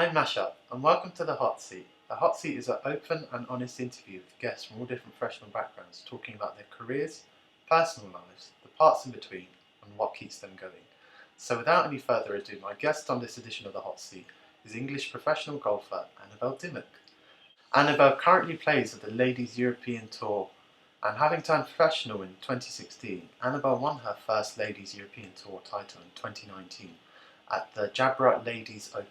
I'm Mashud, and welcome to the Hot Seat. The Hot Seat is an open and honest interview with guests from all different professional backgrounds talking about their careers, personal lives, the parts in between, and what keeps them going. So without any further ado, my guest on this edition of the Hot Seat is English professional golfer Annabel Dimmock. Annabel currently plays at the Ladies European Tour, and having turned professional in 2016, Annabel won her first Ladies European Tour title in 2019 at the Jabrat Ladies Open.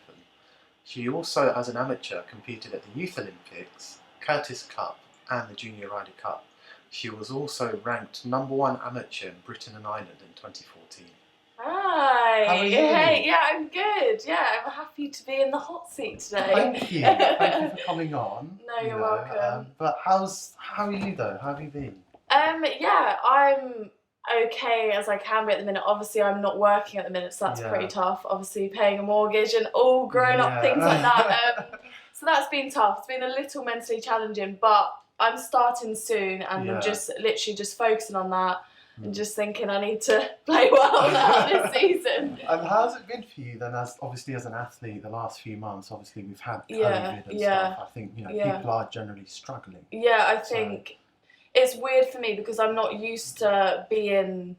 She also, as an amateur, competed at the Youth Olympics, Curtis Cup and the Junior Ryder Cup. She was also ranked #1 amateur in Britain and Ireland in 2014. Hi. How are you? Hey, yeah, I'm good. Yeah, I'm happy to be in the hot seat today. Thank you. Thank you for coming on. No, you're welcome. But how are you though? How have you been? Yeah, I'm okay as I can be at the minute. Obviously, I'm not working at the minute, so that's pretty tough. Obviously, paying a mortgage and all grown-up things like that. So that's been tough. It's been a little mentally challenging, but I'm starting soon, and I'm just literally just focusing on that. And just thinking I need to play well now this season. And how's it been for you then, as an athlete, the last few months? Obviously, we've had COVID and stuff. I think people are generally struggling. Yeah, I think it's weird for me because I'm not used to being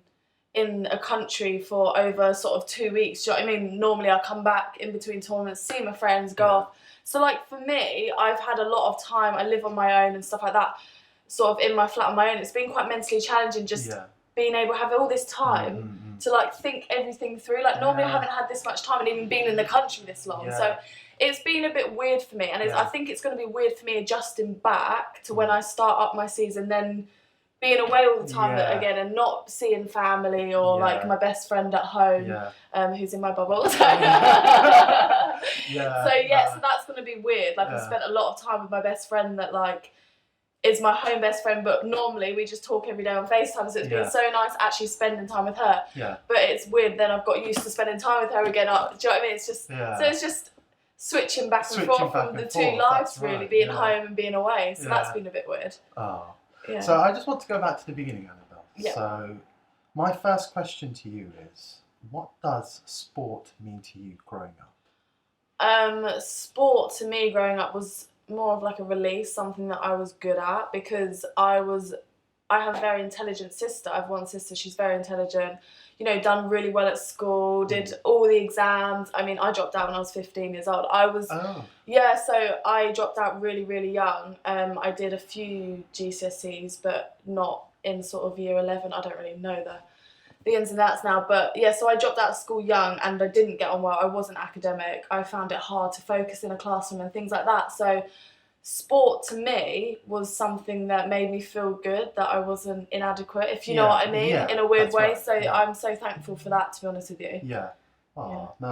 in a country for over sort of 2 weeks. Do you know what I mean? Normally I come back in between tournaments, see my friends, go off. So like for me, I've had a lot of time. I live on my own and stuff like that, sort of in my flat on my own. It's been quite mentally challenging just being able to have all this time to like think everything through. Like normally I haven't had this much time and even been in the country this long. So it's been a bit weird for me, and I think it's going to be weird for me adjusting back to when I start up my season, then being away all the time again and not seeing family or like my best friend at home who's in my bubble all the time. So that's going to be weird. Like I spent a lot of time with my best friend that like is my home best friend, but normally we just talk every day on FaceTime, so it's been so nice actually spending time with her. But it's weird, then I've got used to spending time with her again. Do you know what I mean? It's just so it's just switching back and forth from the two lives, really, being home and being away. So that's been a bit weird. So I just want to go back to the beginning, Annabel. So my first question to you is, what does sport mean to you growing up? Sport to me growing up was more of like a release, something that I was good at, because I have a very intelligent sister. I have one sister, she's very intelligent, done really well at school, did all the exams. I mean, I dropped out when I was 15 years old. So I dropped out really, really young. I did a few GCSEs, but not in sort of year 11. I don't really know the ins and outs now, but so I dropped out of school young and I didn't get on well. I wasn't academic. I found it hard to focus in a classroom and things like that. So sport to me was something that made me feel good, that I wasn't inadequate, if you know what I mean, in a weird way. So I'm so thankful for that, to be honest with you. That's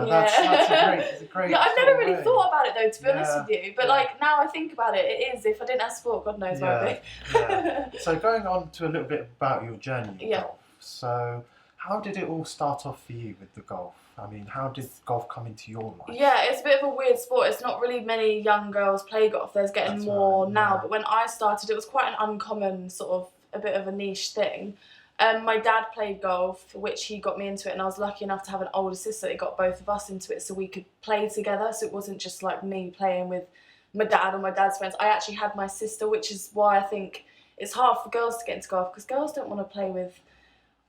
a great I've never really thought about it though, to be honest with you, but like now I think about it, it is. If I didn't have sport, God knows where I'd be. So going on to a little bit about your journey in golf. So how did it all start off for you with the golf? I mean, how did golf come into your life? Yeah, it's a bit of a weird sport. It's not really many young girls play golf. There's getting more now. But when I started, it was quite an uncommon sort of, a bit of a niche thing. My dad played golf, which he got me into it. And I was lucky enough to have an older sister that got both of us into it so we could play together. So it wasn't just like me playing with my dad or my dad's friends. I actually had my sister, which is why I think it's hard for girls to get into golf, because girls don't want to play with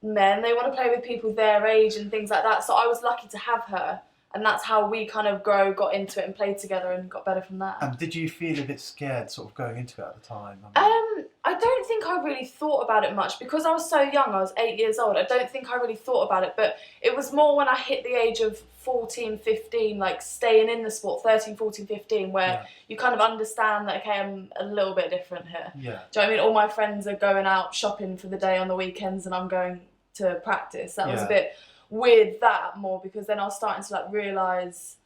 men, they want to play with people their age and things like that. So I was lucky to have her, and that's how we kind of got into it and played together and got better from that. And did you feel a bit scared sort of going into it at the time? I don't think I really thought about it much because I was so young. I was 8 years old. I don't think I really thought about it, but it was more when I hit the age of 14, 15, like staying in the sport, 13, 14, 15, where you kind of understand that, okay, I'm a little bit different here. Do you know what I mean? All my friends are going out shopping for the day on the weekends and I'm going to practice. That was a bit weird, that more, because then I was starting to like realise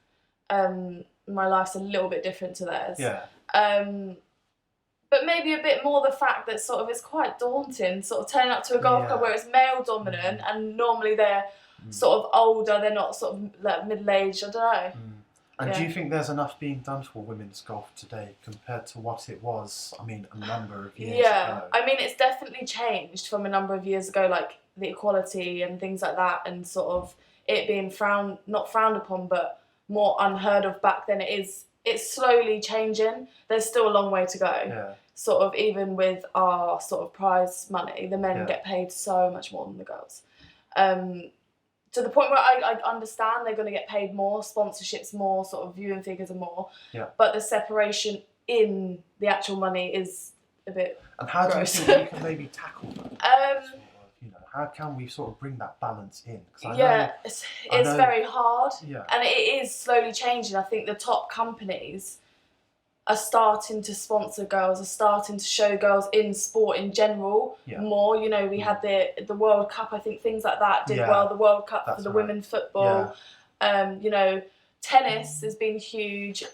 my life's a little bit different to theirs. But maybe a bit more the fact that sort of it's quite daunting, sort of turning up to a golf club where it's male dominant and normally they're sort of older, they're not sort of like middle-aged, I don't know. And do you think there's enough being done for women's golf today compared to what it was, I mean, a number of years ago? I mean, it's definitely changed from a number of years ago, like the equality and things like that, and sort of it being not frowned upon, but more unheard of back then. It's slowly changing. There's still a long way to go. Yeah. Sort of even with our sort of prize money, the men Yeah. get paid so much more than the girls. To the point where I understand they're going to get paid more, sponsorships more, sort of viewing figures are more. Yeah. But the separation in the actual money is a bit And how do you gross. think we can maybe tackle that? Sort of, you know, how can we sort of bring that balance in? 'Cause it's I know- very hard. Yeah. And it is slowly changing. I think the top companies are starting to sponsor girls, are starting to show girls in sport in general more. You know, we had the World Cup, I think things like that did well. The World Cup for the women's football. You know, tennis has been huge.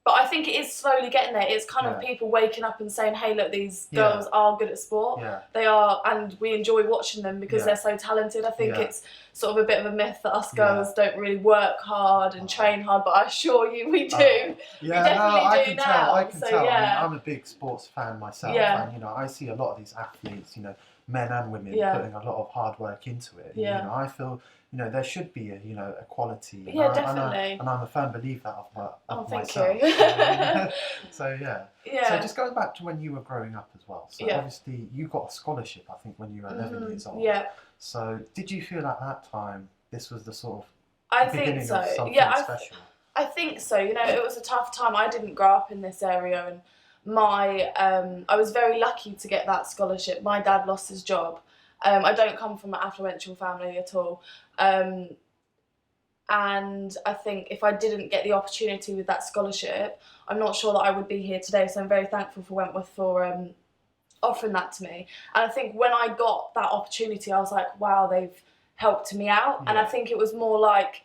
But I think it is slowly getting there. It's kind of people waking up and saying, hey, look, these girls are good at sport. Yeah. They are, and we enjoy watching them because they're so talented. I think it's sort of a bit of a myth that us girls don't really work hard and train hard, but I assure you we do. Yeah, we definitely do now. I can tell. I mean, I'm a big sports fan myself, and you know, I see a lot of these athletes, you know, men and women, putting a lot of hard work into it. And, you know, I feel, you know, there should be a equality. Definitely. And I'm a firm believer of thank myself. you. So Yeah. So just going back to when you were growing up as well. So obviously you got a scholarship, I think, when you were 11 years old. Yeah. So did you feel at that time this was the sort I beginning think so. of something special? I think so. You know, it was a tough time. I didn't grow up in this area, and I was very lucky to get that scholarship. My dad lost his job. I don't come from an affluential family at all. And I think if I didn't get the opportunity with that scholarship, I'm not sure that I would be here today. So I'm very thankful for Wentworth for offering that to me. And I think when I got that opportunity, I was like, wow, they've helped me out. And I think it was more like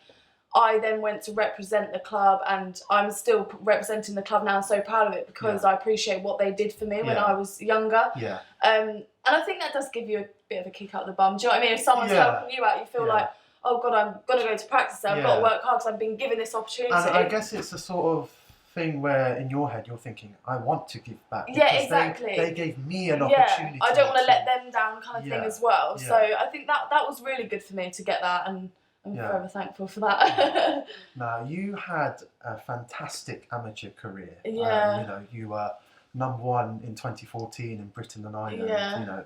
I then went to represent the club, and I'm still representing the club now. I'm so proud of it because I appreciate what they did for me when I was younger. Yeah. And I think that does give you a bit of a kick out the bum. Do you know what I mean? If someone's helping you out, you feel like, oh God, I'm going to go to practice. I've got to work hard because I've been given this opportunity. And I guess it's a sort of thing where in your head you're thinking, I want to give back. Yeah, exactly. They gave me an opportunity. I don't want to let them down kind of thing as well. Yeah. So I think that was really good for me to get that, and I'm forever thankful for that. Now, you had a fantastic amateur career. Yeah. You know, you were #1 in 2014 in Britain and Ireland. You know,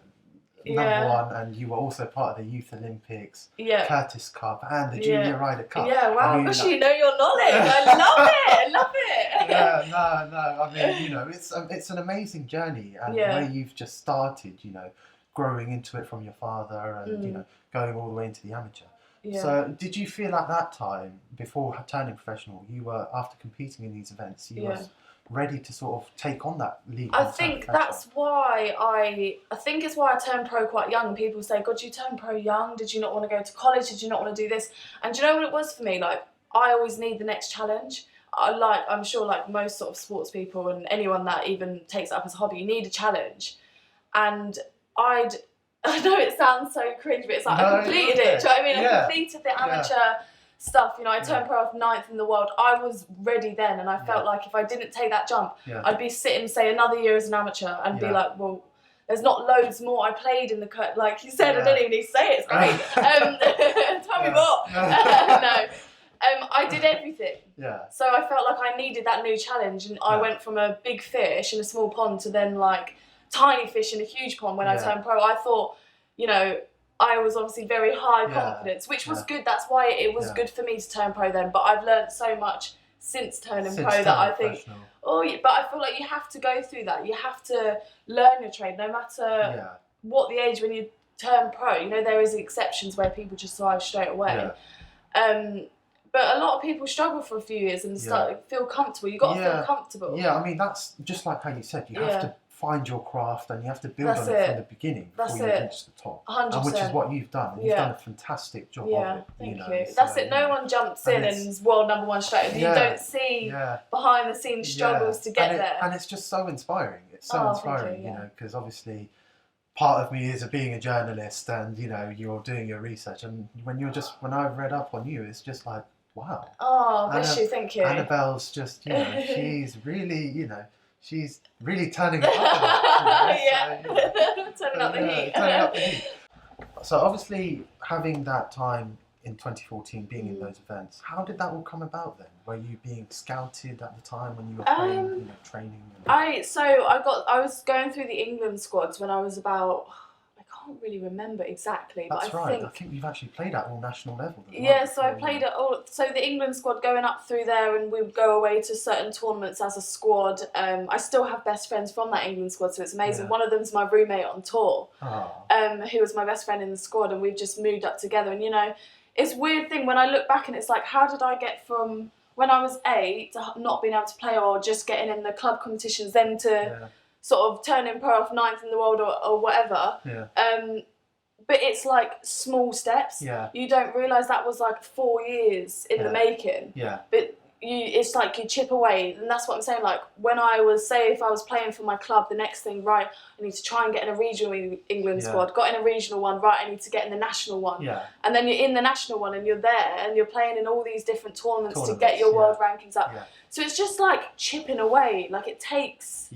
#1, and you were also part of the Youth Olympics, Curtis Cup, and the Junior Ryder Cup. Yeah, wow, gosh, you know your knowledge. I love it. I love it. No. I mean, you know, it's an amazing journey, and the way you've just started, you know, growing into it from your father, and you know, going all the way into the amateur. Yeah. So, did you feel at that time, before turning professional, you were, after competing in these events, you were ready to sort of take on that league? I think that's why I think it's why I turned pro quite young. People say, God, you turned pro young. Did you not want to go to college? Did you not want to do this? And do you know what it was for me? Like, I always need the next challenge. I'm sure like most sort of sports people and anyone that even takes it up as a hobby, you need a challenge. And I know it sounds so cringe, but it's like I completed it. Do you know what I mean? I completed the amateur stuff. You know, I turned pro off 9th in the world. I was ready then, and I felt like if I didn't take that jump, I'd be sitting, say, another year as an amateur, and be like, well, there's not loads more. I played in the cut, like you said. I don't even need to say it. It's great. Tell me more. No. I did everything. Yeah. So I felt like I needed that new challenge, and I went from a big fish in a small pond to then like tiny fish in a huge pond when I turned pro. I thought, you know, I was obviously very high confidence, which was good. That's why it was good for me to turn pro then. But I've learned so much since turning pro that I think, but I feel like you have to go through that. You have to learn your trade, no matter what the age when you turn pro. You know, there is exceptions where people just arrive straight away. But a lot of people struggle for a few years and feel comfortable. You've got to feel comfortable. Yeah, I mean, that's just like how you said. You have to find your craft, and you have to build on it from the beginning before you reach the top. 100%. And which is what you've done. You've done a fantastic job of it. Thank you. So, that's it. No one jumps in and is world #1 straight away. You don't see behind the scenes struggles to get there. And it's just so inspiring. It's so inspiring, you know, because obviously part of me is being a journalist, and you know, you're doing your research, and when I've read up on you, it's just like, wow. Oh, bless you. Thank you. Annabelle's just, you know, she's really, you know, she's really turning it up. Turning up the heat. So obviously having that time in 2014 being in those events. How did that all come about then? Were you being scouted at the time when you were playing, training? I was going through the England squads when I was about, I can't really remember exactly. That's but right. I think you've actually played at all national level. Yeah, so I played at all. So the England squad going up through there, and we would go away to certain tournaments as a squad. I still have best friends from that England squad, so it's amazing. Yeah. One of them's my roommate on tour, Oh. who was my best friend in the squad, and we've just moved up together. And it's a weird thing when I look back, and it's like, how did I get from when I was 8 to not being able to play or just getting in the club competitions, then to sort of turning pro off 9th in the world or whatever. Yeah. But it's like small steps. Yeah. You don't realise that was like 4 years in the making. Yeah. But it's like you chip away, and that's what I'm saying. Like when I was, say, if I was playing for my club, the next thing, right, I need to try and get in a regional England squad. Got in a regional one, right, I need to get in the national one. Yeah. And then you're in the national one, and you're there, and you're playing in all these different tournaments to get your world rankings up. Yeah. So it's just like chipping away. Like it takes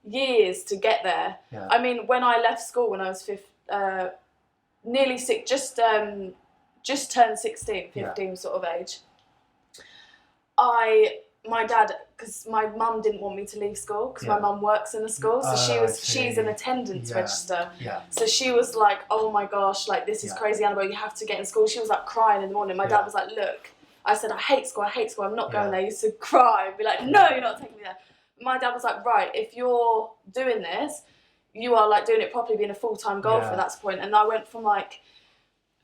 years to get there. Yeah. I mean, when I left school when I was nearly 6, just turned 16, 15 sort of age. My dad, because my mum didn't want me to leave school because my mum works in the school, so she's an attendance register. Yeah. So she was like, oh my gosh, like this is crazy, Annabel, you have to get in school. She was like crying in the morning. My dad was like, look, I said, I hate school, I'm not going there. He used to cry and be like, no, you're not taking me there. My dad was like, right, if you're doing this, you are like doing it properly, being a full-time golfer, that's the point. And I went from like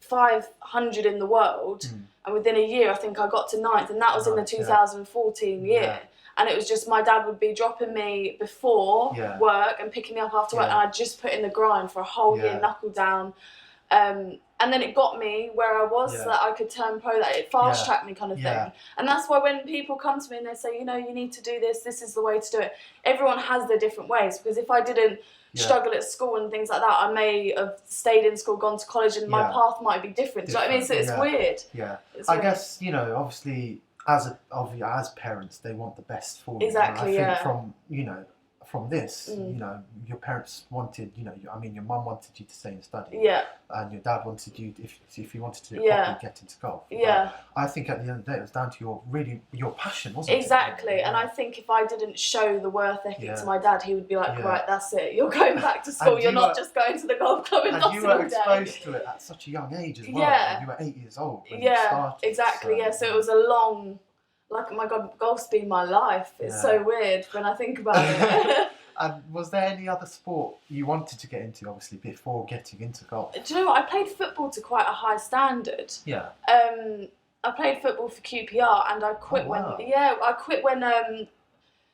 500 in the world, and within a year I think I got to 9th, and that was in the 2014 year. And it was just, my dad would be dropping me before work and picking me up after work, and I'd just put in the grind for a whole year, knuckle down. And then it got me where I was, so that I could turn pro, that it fast-tracked me kind of thing. And that's why when people come to me and they say, you need to do this, this is the way to do it. Everyone has their different ways, because if I didn't struggle at school and things like that, I may have stayed in school, gone to college, and my path might be different. Do you know what I mean? So it's weird. Yeah. It's I weird. guess, obviously, as parents, they want the best for you. Exactly, and I think from this, your parents wanted, your mum wanted you to stay and study. Yeah. And your dad wanted you, if you wanted to properly get into golf. Yeah. But I think at the end of the day, it was down to your passion, wasn't it? Exactly. And I think if I didn't show the worth ethic to my dad, he would be like, right, that's it. You're going back to school. You're not just going to the golf club and you were exposed to it at such a young age as well. Yeah. You were 8 years old when you started. Exactly. So it was a long, like, oh my God, golf's been my life. It's so weird when I think about it. And was there any other sport you wanted to get into, obviously, before getting into golf? Do you know what? I played football to quite a high standard. Yeah. I played football for QPR, and I quit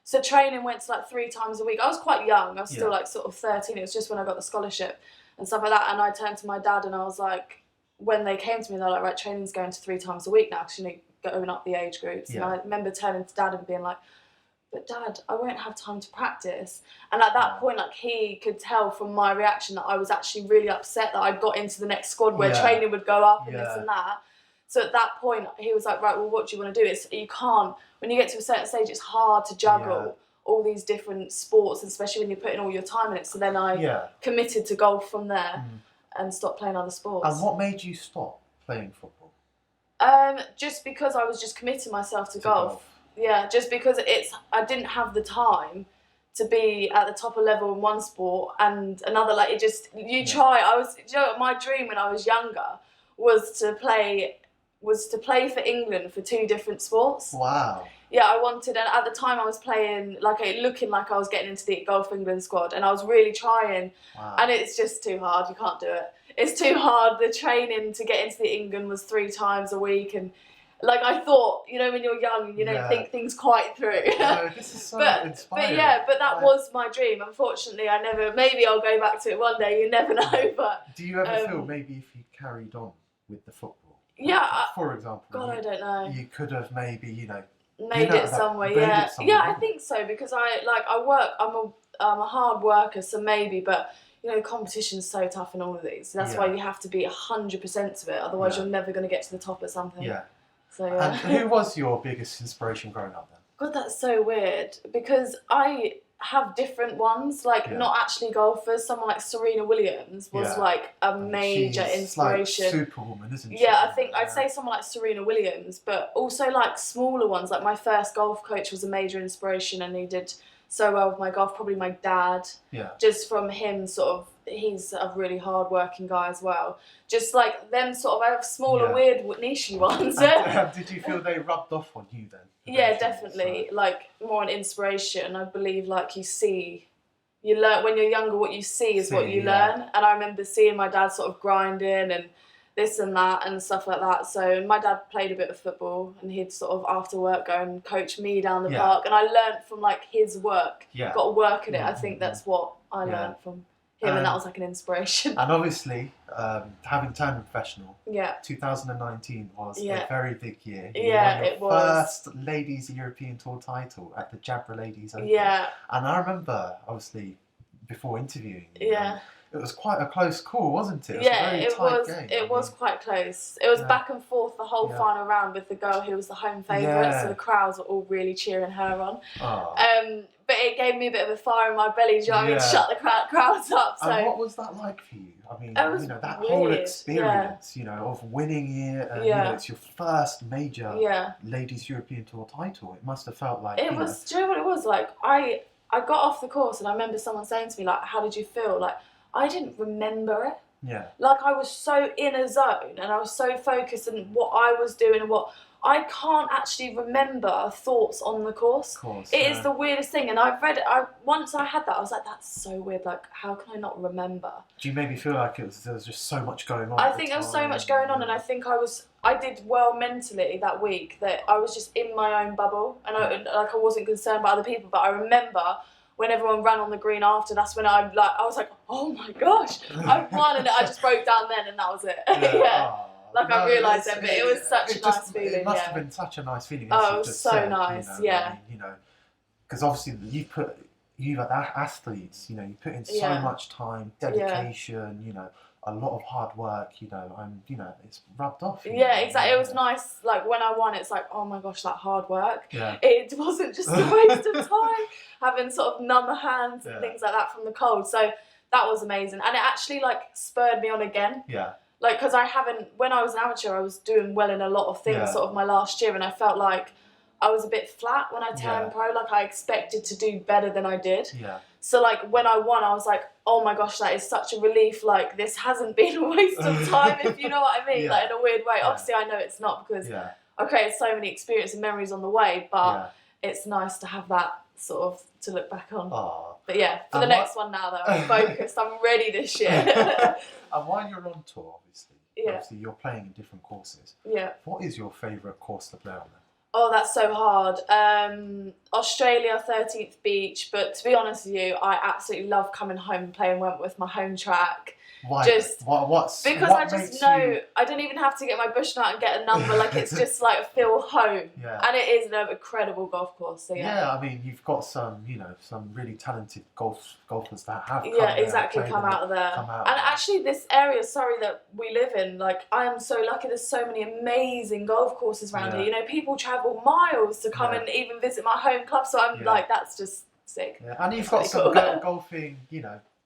so training went to like 3 times a week. I was quite young. I was still like sort of 13. It was just when I got the scholarship and stuff like that. And I turned to my dad and I was like, when they came to me, they're like, right, training's going to 3 times a week now, because going up the age groups. And I remember turning to Dad and being like, but Dad, I won't have time to practice. And at that point, like, he could tell from my reaction that I was actually really upset that I got into the next squad where training would go up and this and that. So at that point, he was like, right, well, what do you want to do? You can't, when you get to a certain stage, it's hard to juggle all these different sports, especially when you're putting all your time in it. So then I committed to golf from there and stopped playing other sports. And what made you stop playing football? Just because I was just committing myself to golf. Yeah, just because I didn't have the time to be at the top of level in one sport and another. Like, it just, try. My dream when I was younger was to play for England for 2 different sports. Wow. Yeah, I wanted, and at the time I was playing, looking like I was getting into the Golf England squad, and I was really trying. Wow. And it's just too hard. You can't do it. It's too hard. The training to get into the England was 3 times a week, and like, I thought, when you're young, you don't think things quite through. No, this is so inspiring. But that was my dream. Unfortunately, maybe I'll go back to it one day, you never know. But do you ever feel maybe if you carried on with the football? Yeah. For example. God, I don't know. You could have maybe, made it somewhere, yeah, I think so, because I work, I'm a hard worker, so maybe, but competition's so tough in all of these. That's why you have to be 100% of it, otherwise you're never going to get to the top of something. Yeah. So And who was your biggest inspiration growing up then? God, that's so weird, because I have different ones, like not actually golfers. Someone like Serena Williams was like a major inspiration. Like Superwoman, isn't she? Yeah, I think I'd say someone like Serena Williams, but also like smaller ones. Like my first golf coach was a major inspiration, and he did so well with my golf. Probably my dad. Yeah. Just from him, sort of, he's a really hard-working guy as well. Just like them, sort of, I have smaller, weird, niche ones. Did you feel they rubbed off on you then? Yeah, definitely. So. Like more an inspiration. I believe like you learn when you're younger. What you see is what you learn. And I remember seeing my dad sort of grinding and this and that and stuff like that. So my dad played a bit of football, and he'd sort of after work go and coach me down the park. And I learned from like his work. Yeah. Got to work at it. I think that's what I learned from him, and that was like an inspiration. And obviously, having turned professional, 2019 was a very big year. You won your first Ladies European Tour title at the Jabra Ladies Open. Yeah. And I remember, obviously, before interviewing you, it was quite a close call, wasn't it? It was a very tight game. It was quite close. It was back and forth the whole final round with the girl who was the home favourite, so the crowds were all really cheering her on. Oh. But it gave me a bit of a fire in my belly, do you know what I mean? Shut the crowds up. So. And what was that like for you? I mean, that whole experience, of winning it, and it's your first major Ladies European Tour title. It must have felt like it was. Do you know what it was like? I got off the course, and I remember someone saying to me like, "How did you feel?" Like I didn't remember it. Yeah. Like I was so in a zone, and I was so focused on what I was doing and what. I can't actually remember thoughts on the course. It is the weirdest thing, and I've read it. Once I had that, I was like, "That's so weird. Like, how can I not remember?" Do you maybe feel like there was just so much going on? I think there was so much going on, and I think I did well mentally that week. That I was just in my own bubble, and I wasn't concerned about other people. But I remember when everyone ran on the green after. That's when I was like, "Oh my gosh, I've won!" And I just broke down then, and that was it. Oh. I realised it, but it was such a nice feeling. It must have been such a nice feeling. Oh, it was so nice, because obviously you as athletes, you put in so much time, dedication, a lot of hard work, and it's rubbed off. Exactly. It was nice. Like when I won, it's like, oh my gosh, that hard work. Yeah. It wasn't just a waste of time having sort of numb hands and things like that from the cold. So that was amazing, and it actually like spurred me on again. Yeah. Like, because when I was an amateur, I was doing well in a lot of things sort of my last year, and I felt like I was a bit flat when I turned pro. Like, I expected to do better than I did. Yeah. So, like, when I won, I was like, oh my gosh, that is such a relief. Like, this hasn't been a waste of time, if you know what I mean. Like, in a weird way. Obviously, I know it's not, because I created so many experiences and memories on the way, but it's nice to have that sort of to look back on. Aww. But yeah, for the next one now, though, I'm focused. I'm ready this year. And while you're on tour, obviously you're playing in different courses. Yeah. What is your favourite course to play on then? Oh, that's so hard. Australia, 13th Beach. But to be honest with you, I absolutely love coming home and playing Wentworth, my home track. Why? Because I just know I don't even have to get my bush nut and get a number. Like, it's just like feel home. Yeah. And it is an incredible golf course. So yeah, I mean, you've got some really talented golfers that have come out of there. And actually, this area, that we live in, like, I am so lucky. There's so many amazing golf courses around here. People travel miles to come and even visit my home club. So I'm like, that's just sick. Yeah. And you've got some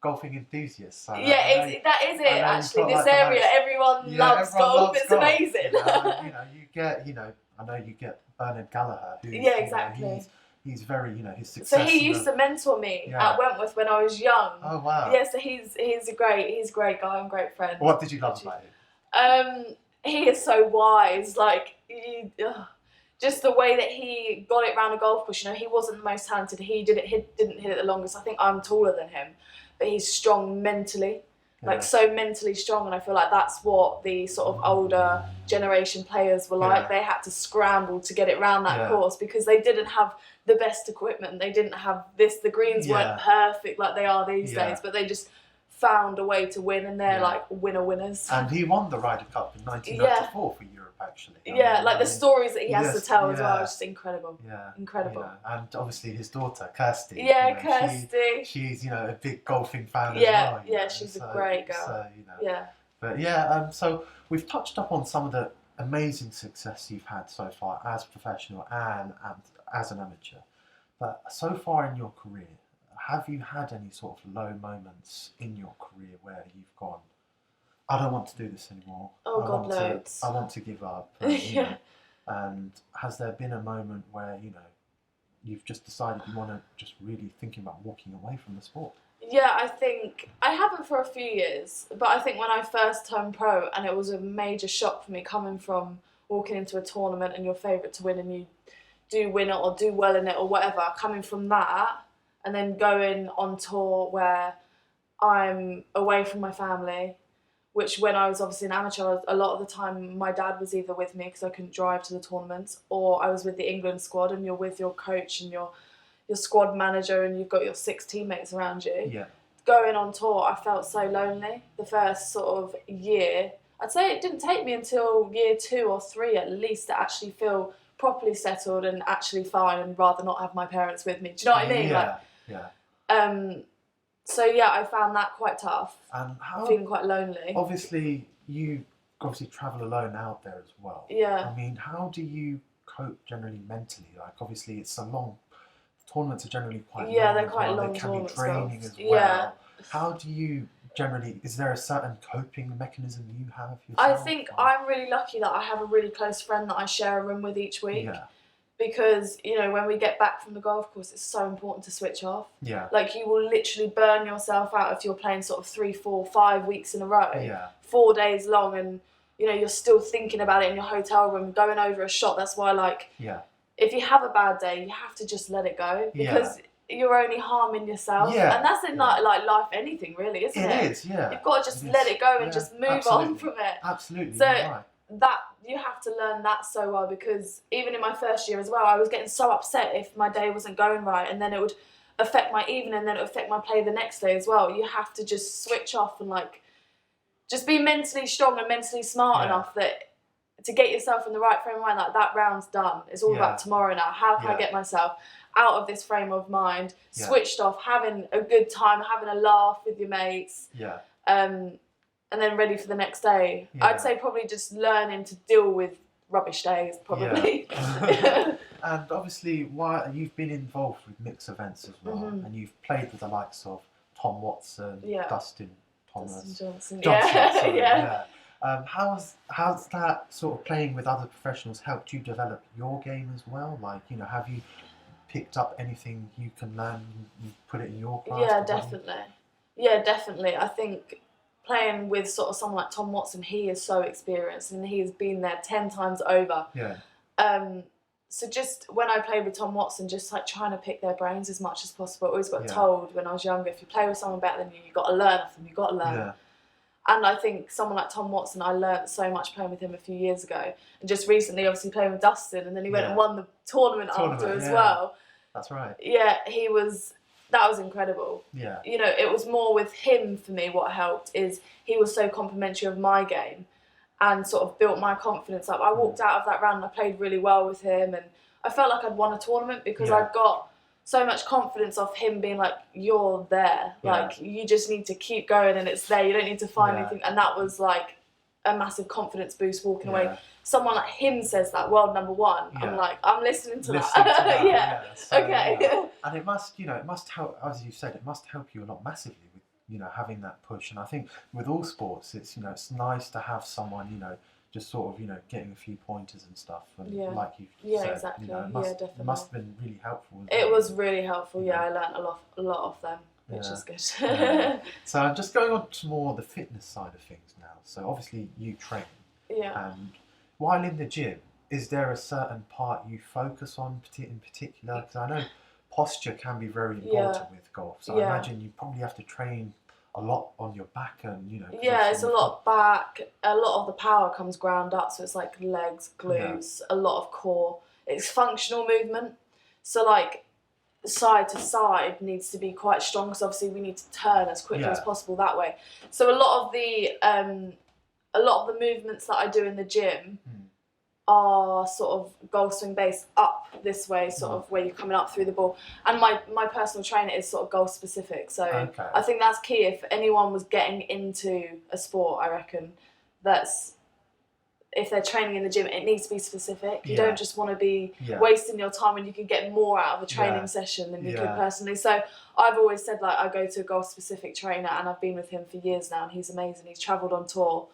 golfing enthusiasts. That is it. Actually, this area, everyone loves golf. It's amazing. I know you get Bernard Gallagher. Who, exactly. He's very, his success. So he used to mentor me at Wentworth when I was young. Oh wow. Yeah, so he's a great guy and great friend. What did you love about him? He is so wise. Like, just the way that he got it around a golf course. He wasn't the most talented. He didn't hit it the longest. I think I'm taller than him. But he's strong mentally, so mentally strong, and I feel like that's what the sort of older generation players were like. They had to scramble to get it round that course because they didn't have the best equipment. They didn't have this. The greens weren't perfect like they are these days, but they just found a way to win, and they're like winners. And he won the Ryder Cup in 1994 for Europe, actually. The stories that he has to tell as well is just incredible. Yeah, incredible. And obviously his daughter Kirsty. Yeah, Kirsty. She's a big golfing fan as well. Yeah, she's a great girl. So, But so we've touched up on some of the amazing success you've had so far as a professional and as an amateur. But so far in your career, have you had any sort of low moments in your career where you've gone, I don't want to do this anymore. Oh God, loads. I want to give up. And, Yeah. and has there been a moment where you've just decided you want to just really thinking about walking away from the sport? Yeah, I think I haven't for a few years, but I think when I first turned pro, and it was a major shock for me coming from walking into a tournament and your favourite to win, and you do win it or do well in it or whatever, coming from that and then going on tour where I'm away from my family, which when I was obviously an amateur, a lot of the time my dad was either with me because I couldn't drive to the tournaments, or I was with the England squad, and you're with your coach and your squad manager, and you've got your 6 teammates around you. Yeah. Going on tour, I felt so lonely the first sort of year. I'd say it didn't take me until year 2 or 3 at least to actually feel properly settled and actually fine, and rather not have my parents with me. Do you know what I mean? Yeah. So yeah, I found that quite tough. And feeling quite lonely. Obviously, you travel alone out there as well. Yeah. I mean, how do you cope generally mentally? Like, obviously, it's a long. Tournaments are generally quite long. Yeah, they're quite well. long. They can be draining as well. Yeah. How do you generally? Is there a certain coping mechanism you have yourself? I think I'm really lucky that I have a really close friend that I share a room with each week. Yeah. Because, when we get back from the golf course, it's so important to switch off. Yeah. Like, you will literally burn yourself out if you're playing sort of 3, 4, 5 weeks in a row. Yeah. 4 days long, and, you're still thinking about it in your hotel room, going over a shot. That's why, yeah. If you have a bad day, you have to just let it go. Because you're only harming yourself. Yeah. And that's in like life, anything really, isn't it? It is, yeah. You've got to just let it go and just move on from it. Absolutely. So right. that you have to learn that so well, because even in my first year as well, I was getting so upset if my day wasn't going right, and then it would affect my evening, and then it would affect my play the next day as well. You have to just switch off and just be mentally strong and mentally smart enough that to get yourself in the right frame of mind. Like, that round's done. It's all about tomorrow now. How can I get myself out of this frame of mind, switched off, having a good time, having a laugh with your mates. Yeah. And then ready for the next day. Yeah. I'd say probably just learning to deal with rubbish days, probably. Yeah. And obviously, you've been involved with mixed events as well, and you've played with the likes of Tom Watson, Dustin Johnson. Sorry, yeah. How's that sort of playing with other professionals helped you develop your game as well? Like, have you picked up anything you can learn? You put it in your class? Yeah, definitely. I think playing with sort of someone like Tom Watson, he is so experienced and he has been there 10 times over. Yeah. So just when I played with Tom Watson, just trying to pick their brains as much as possible. I always got told when I was younger, if you play with someone better than you, you've got to learn off them, you've got to learn. Yeah. And I think someone like Tom Watson, I learnt so much playing with him a few years ago. And just recently, obviously, playing with Dustin, and then he went and won the tournament after as well. That's right. Yeah, that was incredible. Yeah. It was more with him for me. What helped is he was so complimentary of my game and sort of built my confidence up. I walked out of that round and I played really well with him, and I felt like I'd won a tournament because I'd got so much confidence off him being like, you're there. Like, you just need to keep going and it's there. You don't need to find anything. And that was like a massive confidence boost walking away. Someone like him says that, world number 1. I'm like, I'm listening to that. So, okay. And it must help, as you said, it must help you a lot massively with, having that push. And I think with all sports, it's, it's nice to have someone, just sort of, getting a few pointers and stuff. And like you said, exactly. Definitely. It must have been really helpful. It was really helpful. I learnt a lot of them, which is good. So I'm just going on to more the fitness side of things now. So obviously you train. Yeah. And while in the gym, is there a certain part you focus on in particular? Because I know posture can be very important with golf. So I imagine you probably have to train a lot on your back and, it's a lot of back. A lot of the power comes ground up. So it's like legs, glutes, a lot of core. It's functional movement. So like side to side needs to be quite strong because obviously we need to turn as quickly as possible that way. So a lot of the movements that I do in the gym are sort of golf swing based up this way, sort of where you're coming up through the ball. And my personal trainer is sort of golf specific. So I think that's key. If anyone was getting into a sport, I reckon if they're training in the gym, it needs to be specific. You Yeah. don't just want to be Yeah. wasting your time when you can get more out of a training Yeah. session than you Yeah. could personally. So I've always said, like, I go to a golf-specific trainer, and I've been with him for years now, and he's amazing. He's travelled on tour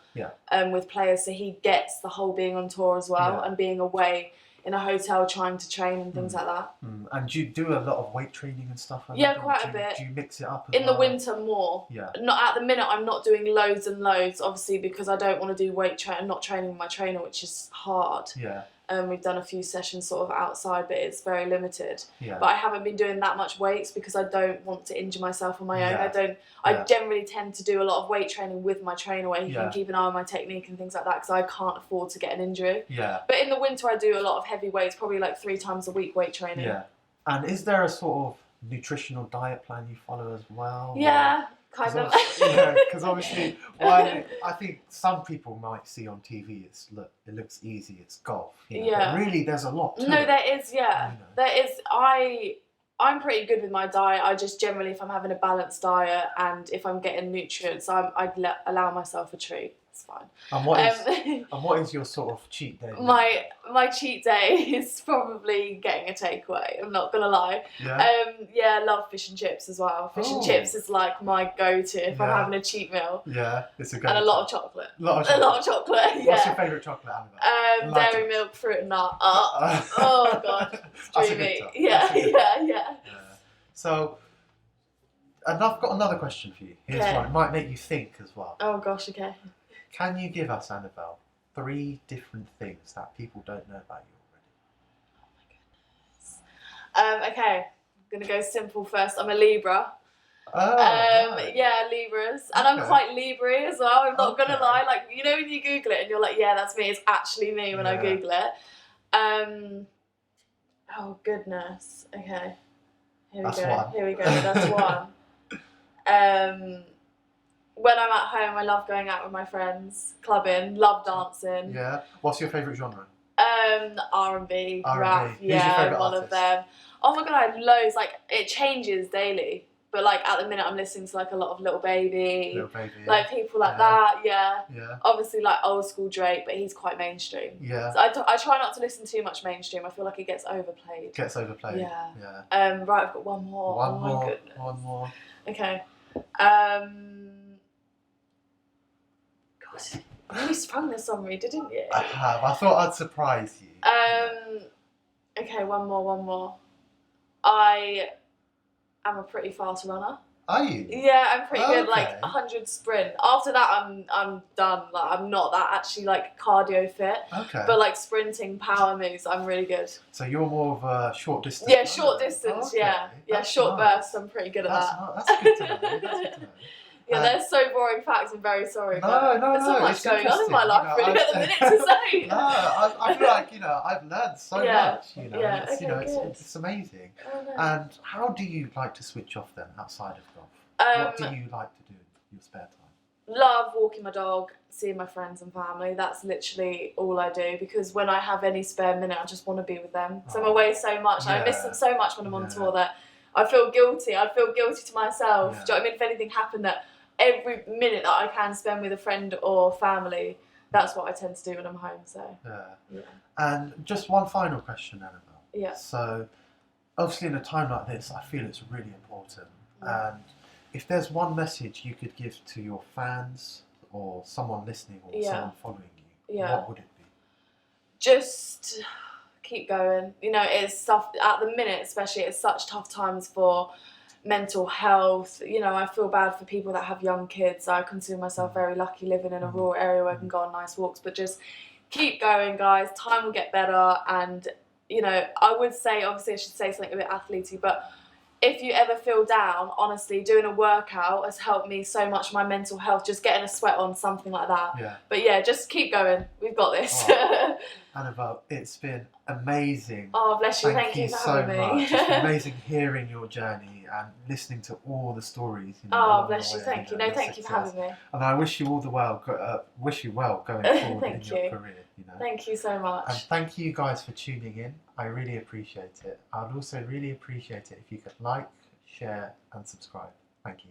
with players, so he gets the whole being on tour as well, and being away in a hotel trying to train and things like that. And do you do a lot of weight training and stuff like Yeah, that? quite a bit. Do you mix it up in the winter more? Yeah. Not at the minute. I'm not doing loads and loads, obviously, because I don't want to do weight training. I'm not training with my trainer, which is hard. Yeah. We've done a few sessions sort of outside, but it's very limited. Yeah. But I haven't been doing that much weights because I don't want to injure myself on my own. Yeah. I generally tend to do a lot of weight training with my trainer, where he Yeah. can keep an eye on my technique and things like that, because I can't afford to get an injury. Yeah. But in the winter, I do a lot of heavy weights, probably like 3 times a week weight training. Yeah. And is there a sort of nutritional diet plan you follow as well? Yeah. Kind of. Because obviously, I think some people might see on TV, it looks easy, it's golf. You know, Yeah. But really, there's a lot to it. No, there is, yeah. You know. There is. I'm pretty good with my diet. I just generally, if I'm having a balanced diet and if I'm getting nutrients, I allow myself a treat. It's fine. And what is your sort of cheat day? My cheat day is probably getting a takeaway. I'm not gonna lie. Yeah. I love fish and chips as well. Fish and chips is like my go-to if I'm having a cheat meal. Yeah, it's a go-to. And a lot of chocolate. A lot of chocolate. Yeah. What's your favourite chocolate, Annabel? Dairy milk, fruit and nut. Oh god, That's a dreamy. good top. Yeah. So, and I've got another question for you. Here's one. It might make you think as well. Oh gosh, okay. Can you give us, Annabel, 3 different things that people don't know about you Oh my goodness. Okay, I'm gonna go simple first. I'm a Libra. Right. Yeah, Libras, and I'm quite Libra as well. I'm not gonna lie. Like, you know, when you Google it and you're like, yeah, that's me. It's actually me when I Google it. Oh goodness. Okay. Here we go. That's one. When I'm at home, I love going out with my friends, clubbing, love dancing. Yeah. What's your favourite genre? R&B, rap. Who's your favourite one artist? of them. Oh my god, I have loads. Like, it changes daily. But like at the minute, I'm listening to like a lot of Little Baby, like people like that. Yeah. Obviously, like old school Drake, but he's quite mainstream. Yeah. So I try not to listen too much mainstream. I feel like it gets overplayed. Yeah. Right, I've got one more. One more. Okay. God, you really sprung this on me, didn't you? I have. I thought I'd surprise you. Okay, one more. I am a pretty fast runner. Are you? Yeah, I'm pretty good. Like 100 sprint. After that, I'm done. Like, I'm not that actually like cardio fit. Okay. But like sprinting, power moves, I'm really good. So you're more of a short distance. Yeah, short distance. Okay. Yeah, That's short nice. bursts. I'm pretty good at that. That's good to know. That's good to know. Yeah, they're so boring facts. I'm very sorry. No, there's so much going on in my life, really, at the minute to say. No, I feel like, I've learned so much, Yeah, it's amazing. Oh, no. And how do you like to switch off then, outside of golf? What do you like to do in your spare time? Love walking my dog, seeing my friends and family. That's literally all I do, because when I have any spare minute, I just want to be with them. So I'm away so much. I miss them so much when I'm on tour that I feel guilty. I feel guilty to myself. Do you know what I mean? If anything happened, that every minute that I can spend with a friend or family, that's what I tend to do when I'm home. So yeah. And just one final question, Annabel. Yeah. So obviously in a time like this, I feel it's really important. And if there's one message you could give to your fans or someone listening or someone following you, what would it be? Just keep going. It's tough at the minute, especially. It's such tough times for mental health. I feel bad for people that have young kids. I consider myself very lucky living in a rural area where I can go on nice walks. But just keep going, guys. Time will get better. And I would say, obviously I should say something a bit athletey, but if you ever feel down, honestly, doing a workout has helped me so much, my mental health, just getting a sweat on, something like that. Yeah. But yeah, just keep going. We've got this. Annabel, it's been amazing. Oh, bless you. Thank you for so having me. much. It's been amazing hearing your journey and listening to all the stories. Oh, bless you. Thank you. No, thank you for having me. And I wish you all the well. Wish you well going forward in your career. Thank you so much. And thank you guys for tuning in. I really appreciate it. I'd also really appreciate it if you could like, share, and subscribe. Thank you.